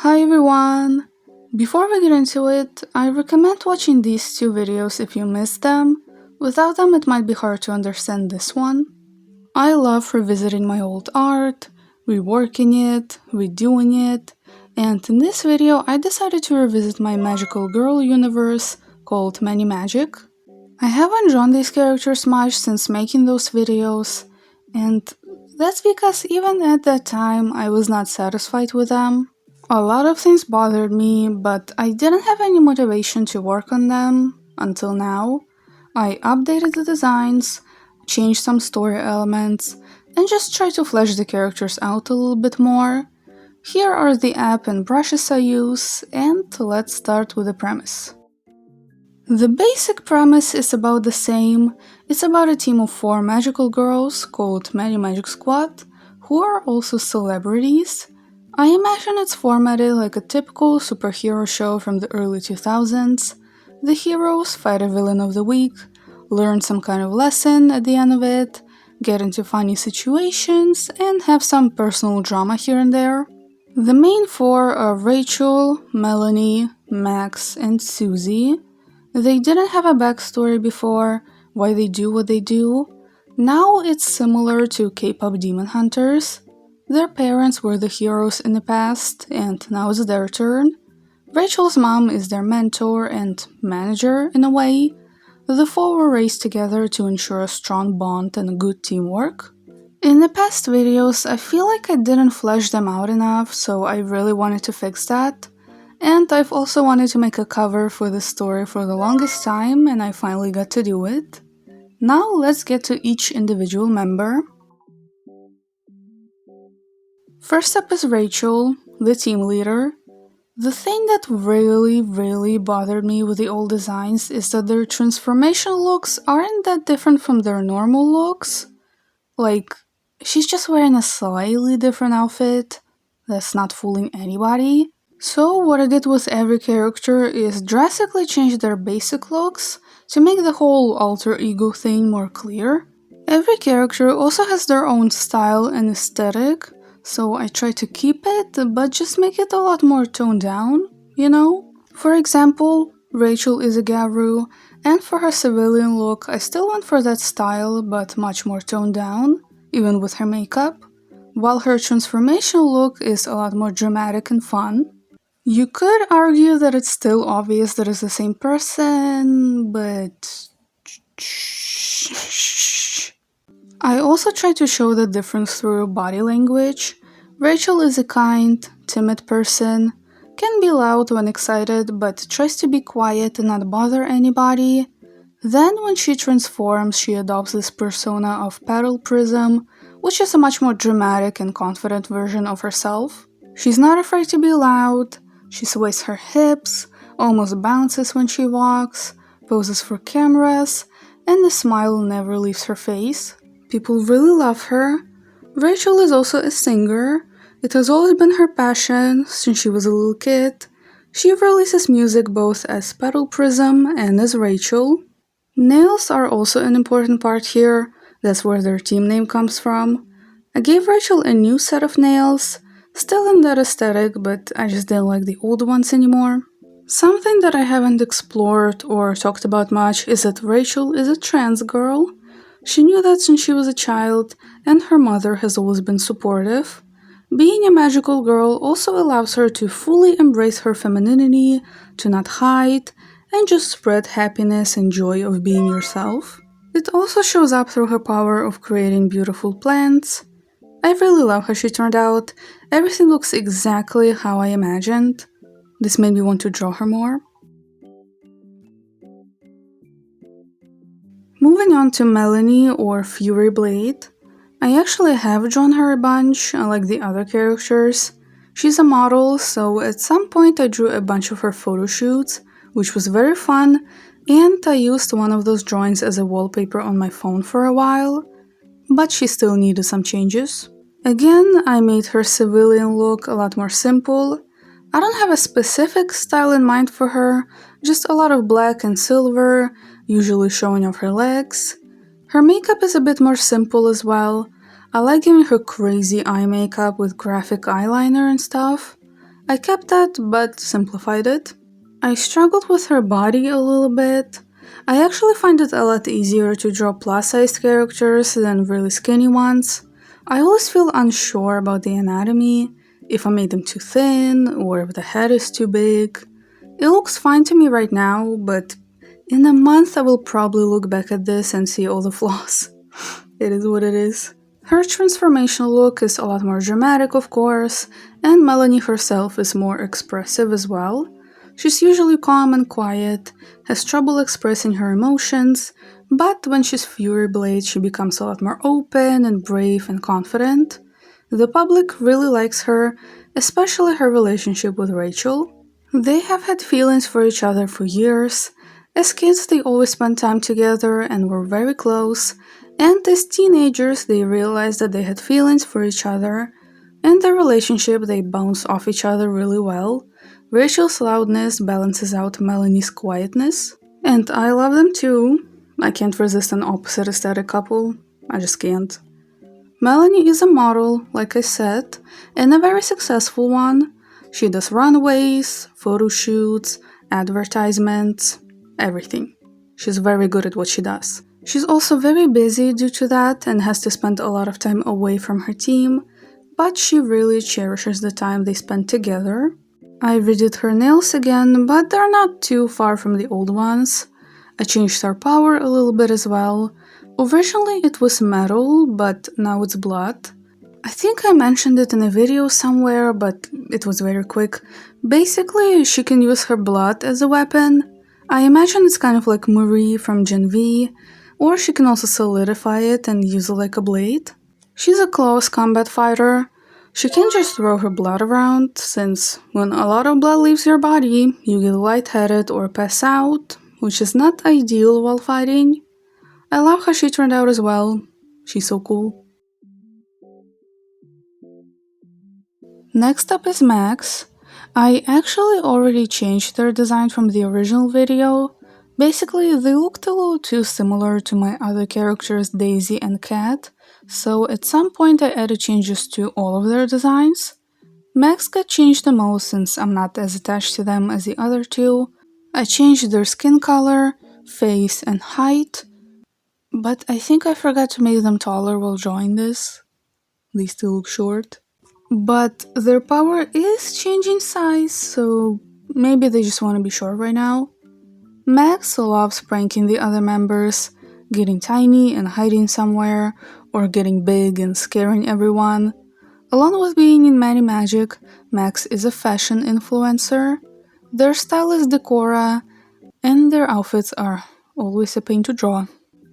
Hi everyone! Before we get into it, I recommend watching these two videos if you missed them. Without them, it might be hard to understand this one. I love revisiting my old art, reworking it, redoing it, and in this video I decided to revisit my magical girl universe called Many Magic. I haven't drawn these characters much since making those videos, and that's because even at that time I was not satisfied with them. A lot of things bothered me, but I didn't have any motivation to work on them until now. I updated the designs, changed some story elements, and just tried to flesh the characters out a little bit more. Here are the app and brushes I use, and let's start with the premise. The basic premise is about the same. It's about a team of 4 magical girls called Many Magic Squad, who are also celebrities. I imagine it's formatted like a typical superhero show from the early 2000s. The heroes fight a villain of the week, learn some kind of lesson at the end of it, get into funny situations, and have some personal drama here and there. The main 4 are Rachel, Melanie, Max, and Susie. They didn't have a backstory before, why they do what they do. Now it's similar to K-pop demon hunters. Their parents were the heroes in the past, and now it's their turn. Rachel's mom is their mentor and manager in a way. The 4 were raised together to ensure a strong bond and good teamwork. In the past videos, I feel like I didn't flesh them out enough, so I really wanted to fix that. And I've also wanted to make a cover for this story for the longest time, and I finally got to do it. Now let's get to each individual member. First up is Rachel, the team leader. The thing that really bothered me with the old designs is that their transformation looks aren't that different from their normal looks. Like, she's just wearing a slightly different outfit that's not fooling anybody. So what I did with every character is drastically change their basic looks to make the whole alter ego thing more clear. Every character also has their own style and aesthetic, so I try to keep it, but just make it a lot more toned down, you know? For example, Rachel is a Garu, and for her civilian look I still went for that style, but much more toned down, even with her makeup, while her transformation look is a lot more dramatic and fun. You could argue that it's still obvious that it's the same person, but... I also try to show the difference through body language. Rachel is a kind, timid person, can be loud when excited, but tries to be quiet and not bother anybody. Then when she transforms, she adopts this persona of Petal Prism, which is a much more dramatic and confident version of herself. She's not afraid to be loud. She sways her hips, almost bounces when she walks, poses for cameras, and the smile never leaves her face. People really love her. Rachel is also a singer. It has always been her passion since she was a little kid. She releases music both as Petal Prism and as Rachel. Nails are also an important part here. That's where their team name comes from. I gave Rachel a new set of nails. Still in that aesthetic, but I just didn't like the old ones anymore. Something that I haven't explored or talked about much is that Rachel is a trans girl. She knew that since she was a child, and her mother has always been supportive. Being a magical girl also allows her to fully embrace her femininity, to not hide, and just spread happiness and joy of being yourself. It also shows up through her power of creating beautiful plants. I really love how she turned out. Everything looks exactly how I imagined. This made me want to draw her more. Moving on to Melanie or Fury Blade. I actually have drawn her a bunch, unlike the other characters. She's a model, so at some point I drew a bunch of her photo shoots, which was very fun, and I used one of those drawings as a wallpaper on my phone for a while, but she still needed some changes. Again, I made her civilian look a lot more simple. I don't have a specific style in mind for her, just a lot of black and silver, usually showing off her legs. Her makeup is a bit more simple as well. I like giving her crazy eye makeup with graphic eyeliner and stuff. I kept that but simplified it. I struggled with her body a little bit. I actually find it a lot easier to draw plus-sized characters than really skinny ones. I always feel unsure about the anatomy, if I made them too thin or if the head is too big. It looks fine to me right now, but in a month I will probably look back at this and see all the flaws. It is what it is. Her transformational look is a lot more dramatic, of course, and Melanie herself is more expressive as well. She's usually calm and quiet, has trouble expressing her emotions, but when she's Fury Blade, she becomes a lot more open and brave and confident. The public really likes her, especially her relationship with Rachel. They have had feelings for each other for years. As kids, they always spent time together and were very close, and as teenagers, they realized that they had feelings for each other. In their relationship, they bounce off each other really well. Rachel's loudness balances out Melanie's quietness, and I love them too. I can't resist an opposite aesthetic couple. I just can't. Melanie is a model, like I said, and a very successful one. She does runways, photo shoots, advertisements, everything. She's very good at what she does. She's also very busy due to that and has to spend a lot of time away from her team, but she really cherishes the time they spend together. I redid her nails again, but they're not too far from the old ones. I changed her power a little bit as well. Originally it was metal, but now it's blood. I think I mentioned it in a video somewhere, but it was very quick. Basically, she can use her blood as a weapon. I imagine it's kind of like Marie from Gen V, or she can also solidify it and use it like a blade. She's a close combat fighter. She can't just throw her blood around, since when a lot of blood leaves your body, you get lightheaded or pass out, which is not ideal while fighting. I love how she turned out as well. She's so cool. Next up is Max. I actually already changed their design from the original video. Basically, they looked a little too similar to my other characters Daisy and Cat, so at some point I added changes to all of their designs. Max got changed the most since I'm not as attached to them as the other two. I changed their skin color, face, and height, but I think I forgot to make them taller while drawing this. They still look short. But their power is changing size, so maybe they just want to be short right now. Max loves pranking the other members, getting tiny and hiding somewhere, or getting big and scaring everyone. Along with being in Many Magic, Max is a fashion influencer. Their style is Decora, and their outfits are always a pain to draw.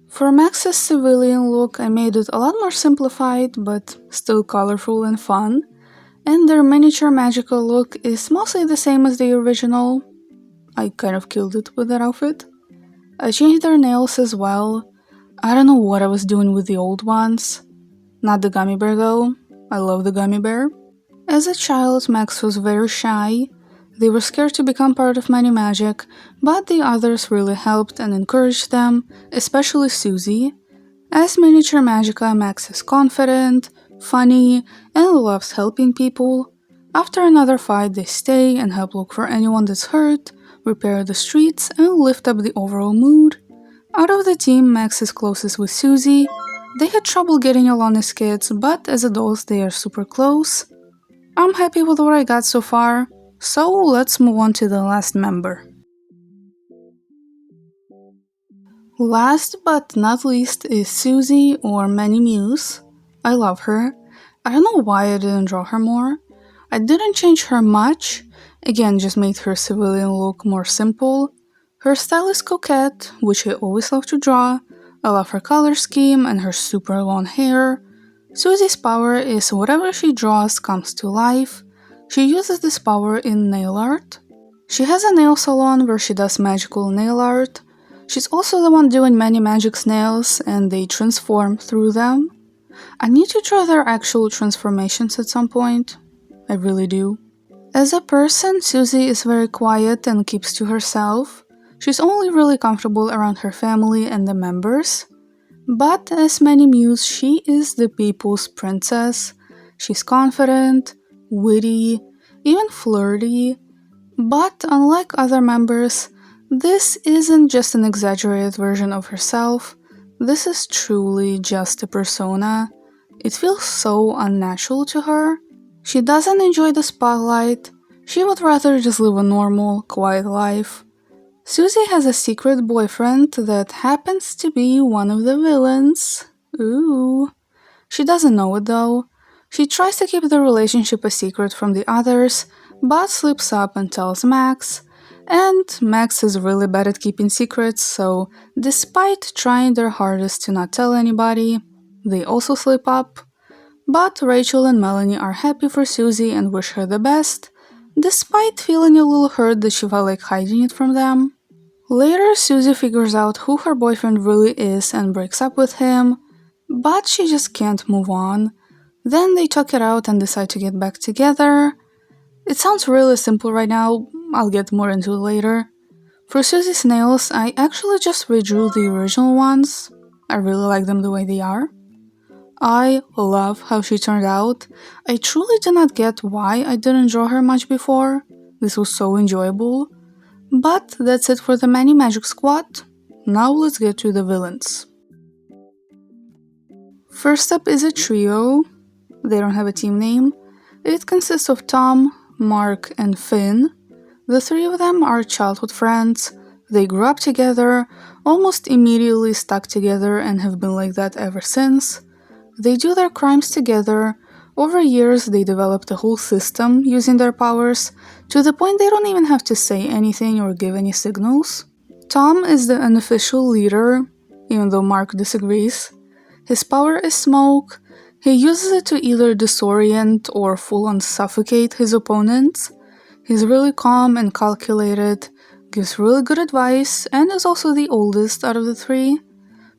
For Max's civilian look, I made it a lot more simplified, but still colorful and fun, and their miniature magical look is mostly the same as the original. I kind of killed it with that outfit. I changed their nails as well. I don't know what I was doing with the old ones. Not the gummy bear though. I love the gummy bear. As a child, Max was very shy. They were scared to become part of Many Magic, but the others really helped and encouraged them, especially Susie. As Miniature Magica, Max is confident, funny, and loves helping people. After another fight, they stay and help look for anyone that's hurt, repair the streets, and lift up the overall mood. Out of the team, Max is closest with Susie. They had trouble getting along as kids, but as adults they are super close. I'm happy with what I got so far. So let's move on to the last member. Last but not least is Susie, or Many Muse. I love her. I don't know why I didn't draw her more. I didn't change her much, again just made her civilian look more simple. Her style is coquette, which I always love to draw. I love her color scheme and her super long hair. Susie's power is whatever she draws comes to life. She uses this power in nail art. She has a nail salon where she does magical nail art. She's also the one doing Many Magic's nails, and they transform through them. I need to draw their actual transformations at some point. I really do. As a person, Susie is very quiet and keeps to herself. She's only really comfortable around her family and the members. But as Many Muse, she is the people's princess. She's confident, witty, even flirty. But unlike other members, this isn't just an exaggerated version of herself. This is truly just a persona. It feels so unnatural to her. She doesn't enjoy the spotlight. She would rather just live a normal, quiet life. Susie has a secret boyfriend that happens to be one of the villains. Ooh. She doesn't know it though. She tries to keep the relationship a secret from the others, but slips up and tells Max. And Max is really bad at keeping secrets, so despite trying their hardest to not tell anybody, they also slip up. But Rachel and Melanie are happy for Susie and wish her the best, despite feeling a little hurt that she felt like hiding it from them. Later, Susie figures out who her boyfriend really is and breaks up with him, but she just can't move on. Then they talk it out and decide to get back together. It sounds really simple right now, I'll get more into it later. For Susie's nails, I actually just redrew the original ones. I really like them the way they are. I love how she turned out. I truly do not get why I didn't draw her much before. This was so enjoyable. But that's it for the Many Magic Squad. Now let's get to the villains. First up is a trio. They don't have a team name. It consists of Tom, Mark, and Finn. The three of them are childhood friends. They grew up together, almost immediately stuck together, and have been like that ever since. They do their crimes together. Over years, they developed a whole system using their powers, to the point they don't even have to say anything or give any signals. Tom is the unofficial leader, even though Mark disagrees. His power is smoke. He uses it to either disorient or full-on suffocate his opponents. He's really calm and calculated, gives really good advice, and is also the oldest out of the three.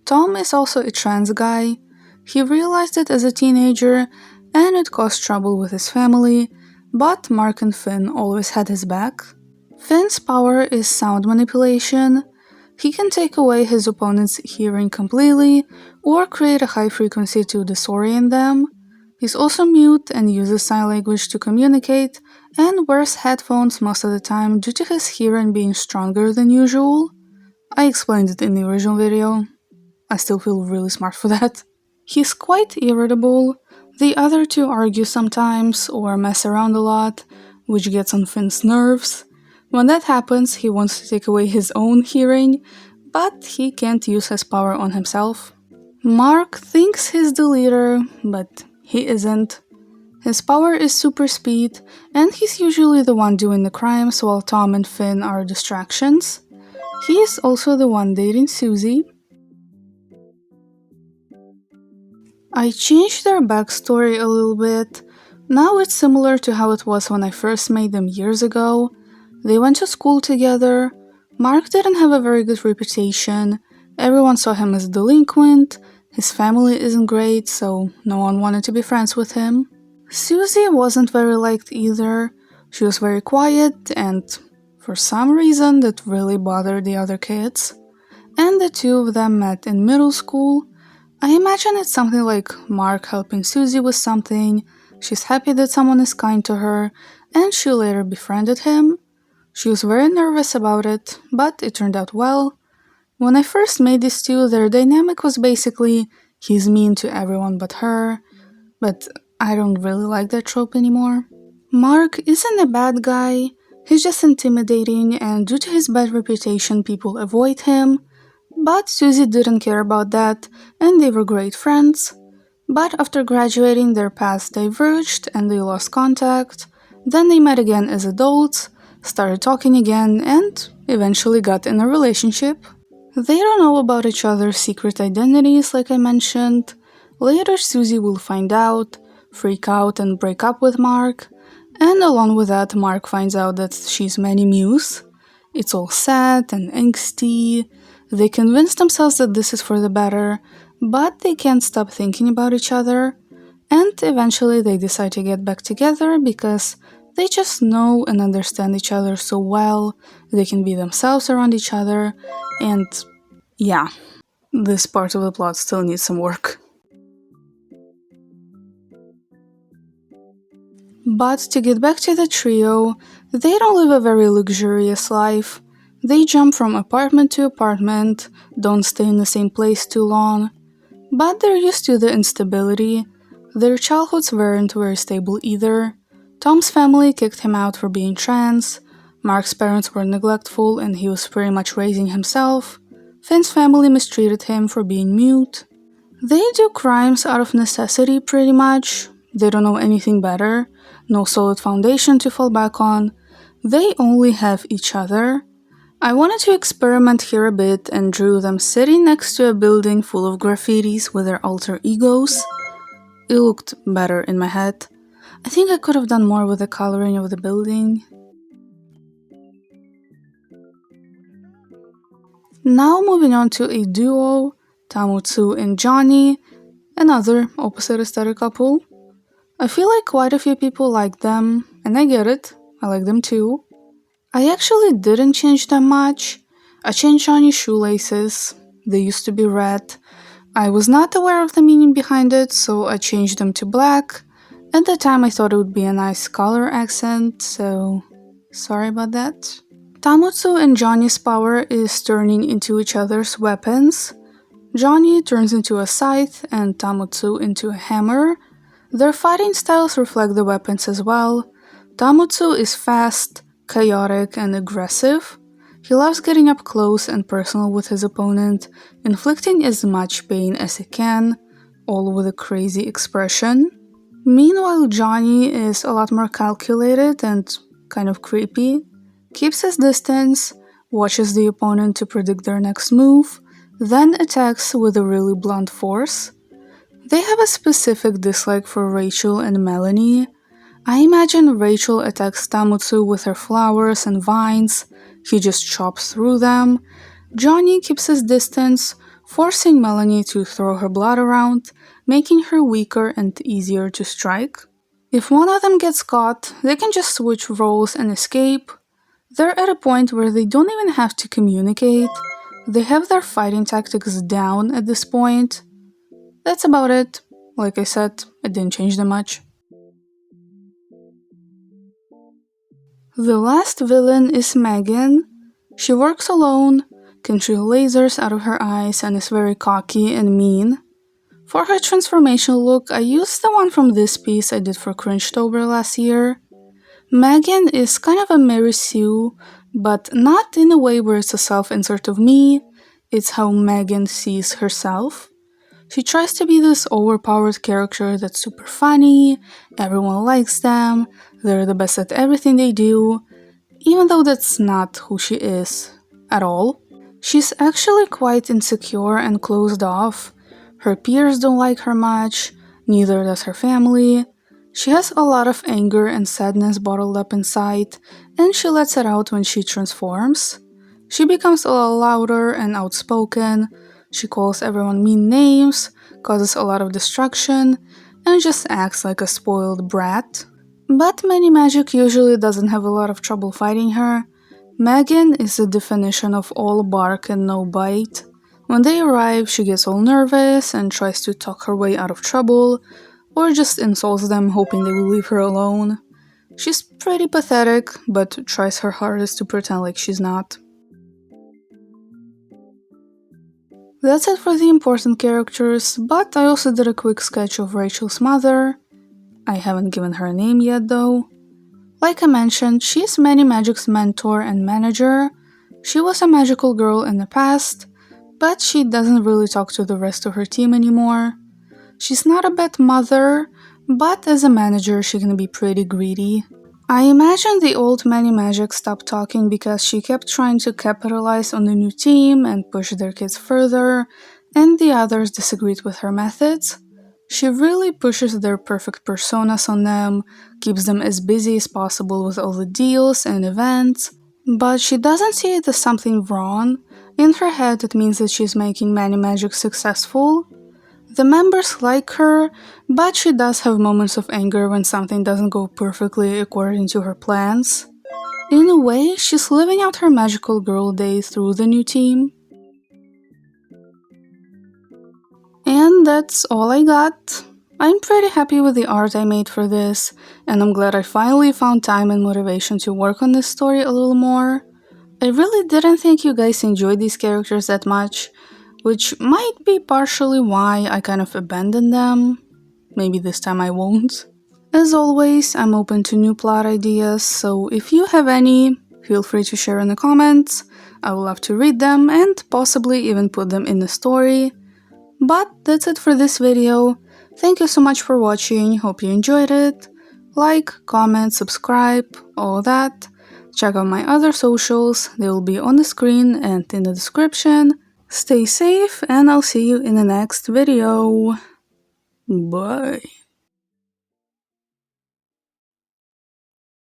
Tom is also a trans guy. He realized it as a teenager, and it caused trouble with his family, but Mark and Finn always had his back. Finn's power is sound manipulation. He can take away his opponent's hearing completely, or create a high frequency to disorient them. He's also mute and uses sign language to communicate, and wears headphones most of the time due to his hearing being stronger than usual. I explained it in the original video. I still feel really smart for that. He's quite irritable. The other two argue sometimes or mess around a lot, which gets on Finn's nerves. When that happens, he wants to take away his own hearing, but he can't use his power on himself. Mark thinks he's the leader, but he isn't. His power is super speed, and he's usually the one doing the crimes while Tom and Finn are distractions. He is also the one dating Susie. I changed their backstory a little bit. Now it's similar to how it was when I first made them years ago. They went to school together. Mark didn't have a very good reputation. Everyone saw him as a delinquent. His family isn't great, so no one wanted to be friends with him. Susie wasn't very liked either. She was very quiet, and for some reason that really bothered the other kids. And the two of them met in middle school. I imagine it's something like Mark helping Susie with something, she's happy that someone is kind to her, and she later befriended him. She was very nervous about it, but it turned out well. When I first made these two, their dynamic was basically he's mean to everyone but her, but I don't really like that trope anymore. Mark isn't a bad guy, he's just intimidating, and due to his bad reputation, people avoid him. But Susie didn't care about that, and they were great friends. But after graduating, their paths diverged and they lost contact. Then they met again as adults, started talking again, and eventually got in a relationship. They don't know about each other's secret identities, like I mentioned. Later, Susie will find out, freak out, and break up with Mark. And along with that, Mark finds out that she's Manny Muse. It's all sad and angsty. They convince themselves that this is for the better, but they can't stop thinking about each other, and eventually they decide to get back together because they just know and understand each other so well, they can be themselves around each other, and yeah, this part of the plot still needs some work. But to get back to the trio, they don't live a very luxurious life. They jump from apartment to apartment, don't stay in the same place too long, but they're used to the instability. Their childhoods weren't very stable either. Tom's family kicked him out for being trans, Mark's parents were neglectful and he was pretty much raising himself, Finn's family mistreated him for being mute. They do crimes out of necessity pretty much. They don't know anything better, no solid foundation to fall back on. They only have each other. I wanted to experiment here a bit and drew them sitting next to a building full of graffitis with their alter egos. It looked better in my head. I think I could have done more with the coloring of the building. Now moving on to a duo, Tamotsu and Johnny, another opposite aesthetic couple. I feel like quite a few people like them, and I get it, I like them too. I actually didn't change them much. I changed Johnny's shoelaces, they used to be red. I was not aware of the meaning behind it, so I changed them to black. At the time I thought it would be a nice color accent, so sorry about that. Tamotsu and Johnny's power is turning into each other's weapons. Johnny turns into a scythe and Tamotsu into a hammer. Their fighting styles reflect the weapons as well. Tamotsu is fast, chaotic, and aggressive. He loves getting up close and personal with his opponent, inflicting as much pain as he can, all with a crazy expression. Meanwhile, Johnny is a lot more calculated and kind of creepy, keeps his distance, watches the opponent to predict their next move, then attacks with a really blunt force. They have a specific dislike for Rachel and Melanie. I imagine Rachel attacks Tamotsu with her flowers and vines, he just chops through them. Johnny keeps his distance, forcing Melanie to throw her blood around, making her weaker and easier to strike. If one of them gets caught, they can just switch roles and escape. They're at a point where they don't even have to communicate. They have their fighting tactics down at this point. That's about it. Like I said, I didn't change them much. The last villain is Megan. She works alone, can shoot lasers out of her eyes, and is very cocky and mean. For her transformation look, I used the one from this piece I did for Cringetober last year. Megan is kind of a Mary Sue, but not in a way where it's a self-insert of me, it's how Megan sees herself. She tries to be this overpowered character that's super funny, everyone likes them, they're the best at everything they do, even though that's not who she is at all. She's actually quite insecure and closed off. Her peers don't like her much, neither does her family. She has a lot of anger and sadness bottled up inside, and she lets it out when she transforms. She becomes a lot louder and outspoken. She calls everyone mean names, causes a lot of destruction, and just acts like a spoiled brat. But Many Magic usually doesn't have a lot of trouble fighting her. Megan is the definition of all bark and no bite. When they arrive, she gets all nervous and tries to talk her way out of trouble, or just insults them hoping they will leave her alone. She's pretty pathetic, but tries her hardest to pretend like she's not. That's it for the important characters, but I also did a quick sketch of Rachel's mother. I haven't given her a name yet though. Like I mentioned, she's Many Magic's mentor and manager. She was a magical girl in the past, but she doesn't really talk to the rest of her team anymore. She's not a bad mother, but as a manager she can be pretty greedy. I imagine the old Many Magic stopped talking because she kept trying to capitalize on the new team and push their kids further, and the others disagreed with her methods. She really pushes their perfect personas on them, keeps them as busy as possible with all the deals and events, but she doesn't see it as something wrong. In her head it means that she's making Many Magic successful. The members like her, but she does have moments of anger when something doesn't go perfectly according to her plans. In a way, she's living out her magical girl days through the new team. And that's all I got. I'm pretty happy with the art I made for this, and I'm glad I finally found time and motivation to work on this story a little more. I really didn't think you guys enjoyed these characters that much, which might be partially why I kind of abandoned them. Maybe this time I won't. As always, I'm open to new plot ideas, so if you have any, feel free to share in the comments. I would love to read them and possibly even put them in the story. But that's it for this video. Thank you so much for watching, hope you enjoyed it. Like, comment, subscribe, all that. Check out my other socials, they will be on the screen and in the description. Stay safe and I'll see you in the next video. Bye.